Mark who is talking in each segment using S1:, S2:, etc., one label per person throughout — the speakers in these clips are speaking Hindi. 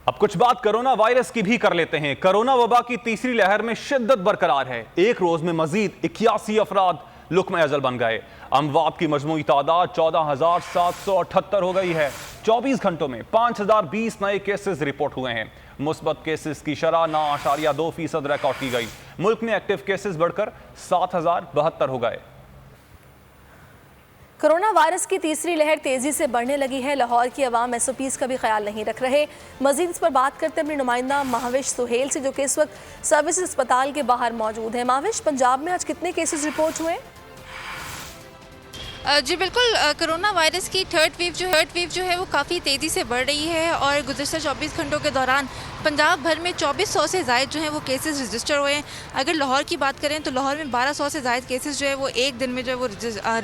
S1: अब कुछ बात कोरोना वायरस की भी कर लेते हैं। कोरोना वबा की तीसरी लहर में शिद्दत बरकरार है। एक रोज में मजीद 81 अफराद लुक्मा अजल बन गए। अमवात की मजमूई तादाद 14,778 हो गई है। 24 घंटों में 5,020 नए केसेस रिपोर्ट हुए हैं। मुस्बत केसेस की शरह 9.2% रिकॉर्ड की गई। मुल्क में एक्टिव केसेस बढ़कर 7,072 हो गए।
S2: कोरोना वायरस की तीसरी लहर तेजी से बढ़ने लगी है। लाहौर की आवाम एसओपीज़ का भी ख्याल नहीं रख रहे। मजीद इस पर बात करते हैं अपनी नुमाइंदा महाविश सुहेल से, जो कि इस वक्त सर्विस अस्पताल के बाहर मौजूद है। महाविश, पंजाब में आज कितने केसेस रिपोर्ट हुए?
S3: जी बिल्कुल, कोरोना वायरस की थर्ड वेव जो है वो काफ़ी तेज़ी से बढ़ रही है और गुज़श्ता 24 घंटों के दौरान पंजाब भर में 2400 से ज़ायद जो है वो केसेस रजिस्टर हुए हैं। अगर लाहौर की बात करें तो लाहौर में 1200 से ज़ायद केसेस जो है वो एक दिन में जो है वो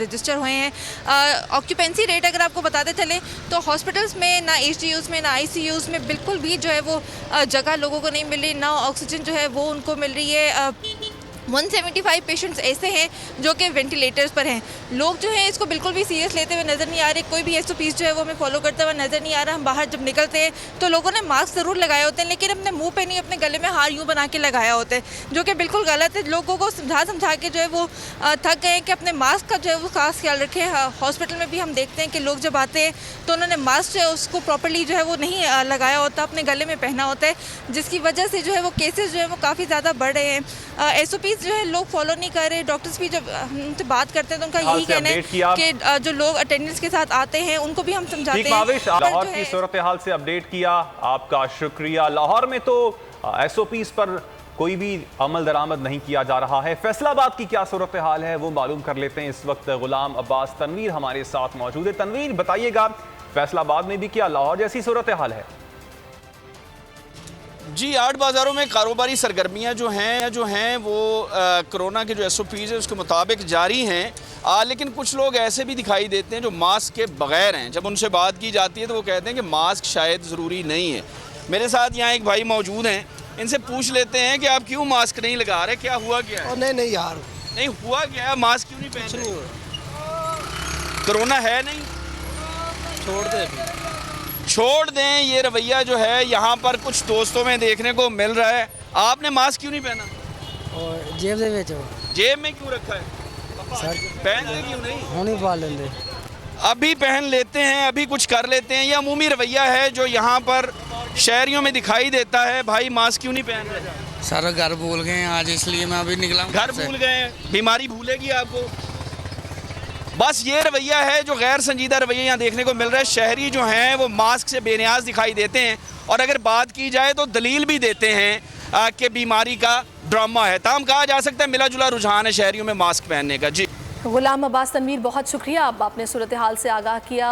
S3: रजिस्टर हुए हैं। ऑक्यूपेंसी रेट अगर आपको बताते चलें तो हॉस्पिटल्स में ना HDUs में ना ICUs में बिल्कुल भी जो है वो जगह लोगों को नहीं मिल रही, ना ऑक्सीजन जो है वो उनको मिल रही है। 175 पेशेंट्स ऐसे हैं जो कि वेंटिलेटर्स पर हैं। लोग जो हैं इसको बिल्कुल भी सीरियस लेते हुए नज़र नहीं आ रहे। कोई भी SOPs जो है वो हमें फॉलो करता हुआ नज़र नहीं आ रहा। हम बाहर जब निकलते हैं तो लोगों ने मास्क ज़रूर लगाए होते हैं, लेकिन अपने मुंह पे नहीं, अपने गले में हार यूँ बना के लगाया होता है, जो कि बिल्कुल गलत है। लोगों को समझा के जो है वो थक गए हैं कि अपने मास्क का जो है वो खास ख्याल रखें। हॉस्पिटल में भी हम देखते हैं कि लोग जब आते हैं तो उन्होंने मास्क जो है उसको प्रॉपरली जो है वो नहीं लगाया होता, अपने गले में पहना होता है, जिसकी वजह से जो है वो केसेस जो है वो काफ़ी ज़्यादा बढ़ रहे हैं। SOPs जो है लोग फॉलो नहीं कर रहे। डॉक्टर्स भी जब उनसे बात करते हैं तो उनका यही कहना है कि जो लोग अटेंडेंस के साथ आते हैं उनको भी हम समझाते हैं।
S1: लाहौर की सूरत हाल से अपडेट किया, आपका शुक्रिया। लाहौर में तो SOPs पर कोई भी अमल दरामद नहीं किया जा रहा है। फैसलाबाद की क्या सूरत हाल है वो मालूम कर लेते हैं। इस वक्त गुलाम अब्बास तनवीर हमारे साथ मौजूद है। तनवीर, बताइएगा फैसलाबाद में भी क्या लाहौर जैसी सूरत हाल है?
S4: जी, आर्ट बाज़ारों में कारोबारी सरगर्मियां जो हैं वो कोरोना के जो SOPs है उसके मुताबिक जारी हैं। लेकिन कुछ लोग ऐसे भी दिखाई देते हैं जो मास्क के बग़ैर हैं। जब उनसे बात की जाती है तो वो कहते हैं कि मास्क शायद ज़रूरी नहीं है। मेरे साथ यहाँ एक भाई मौजूद हैं, इनसे पूछ लेते हैं कि आप क्यों मास्क नहीं लगा रहे, क्या हुआ क्या है?
S5: नहीं यार,
S4: नहीं हुआ क्या है, मास्क क्यों नहीं पहन रहे? कोरोना है नहीं? छोड़ दें ये रवैया जो है यहाँ पर कुछ दोस्तों में देखने को मिल रहा है। आपने मास्क क्यों नहीं पहना?
S5: और जेब
S4: में क्यों रखा है?
S5: सर
S4: पहन ले क्यों नहीं?
S5: होनी पा लेंगे।
S4: अभी पहन लेते हैं, अभी कुछ कर लेते हैं। यह अमूमी रवैया है जो यहाँ पर शहरियों में दिखाई देता है। भाई मास्क क्यों नहीं पहन रहे?
S6: सर घर भूल गए आज, इसलिए मैं अभी निकला।
S4: घर भूल गए? बीमारी भूलेगी आपको? बस ये रवैया है जो गैर संजीदा रवैया यहाँ देखने को मिल रहा है। शहरी जो हैं वो मास्क से बेनियाज दिखाई देते हैं और अगर बात की जाए तो दलील भी देते हैं कि बीमारी का ड्रामा है। ताम कहा जा सकता है मिला जुला रुझान है शहरियों में मास्क पहनने का। जी,
S2: गुलाम अब्बास तनवीर, बहुत शुक्रिया, आपने सूरत हाल से आगाह किया।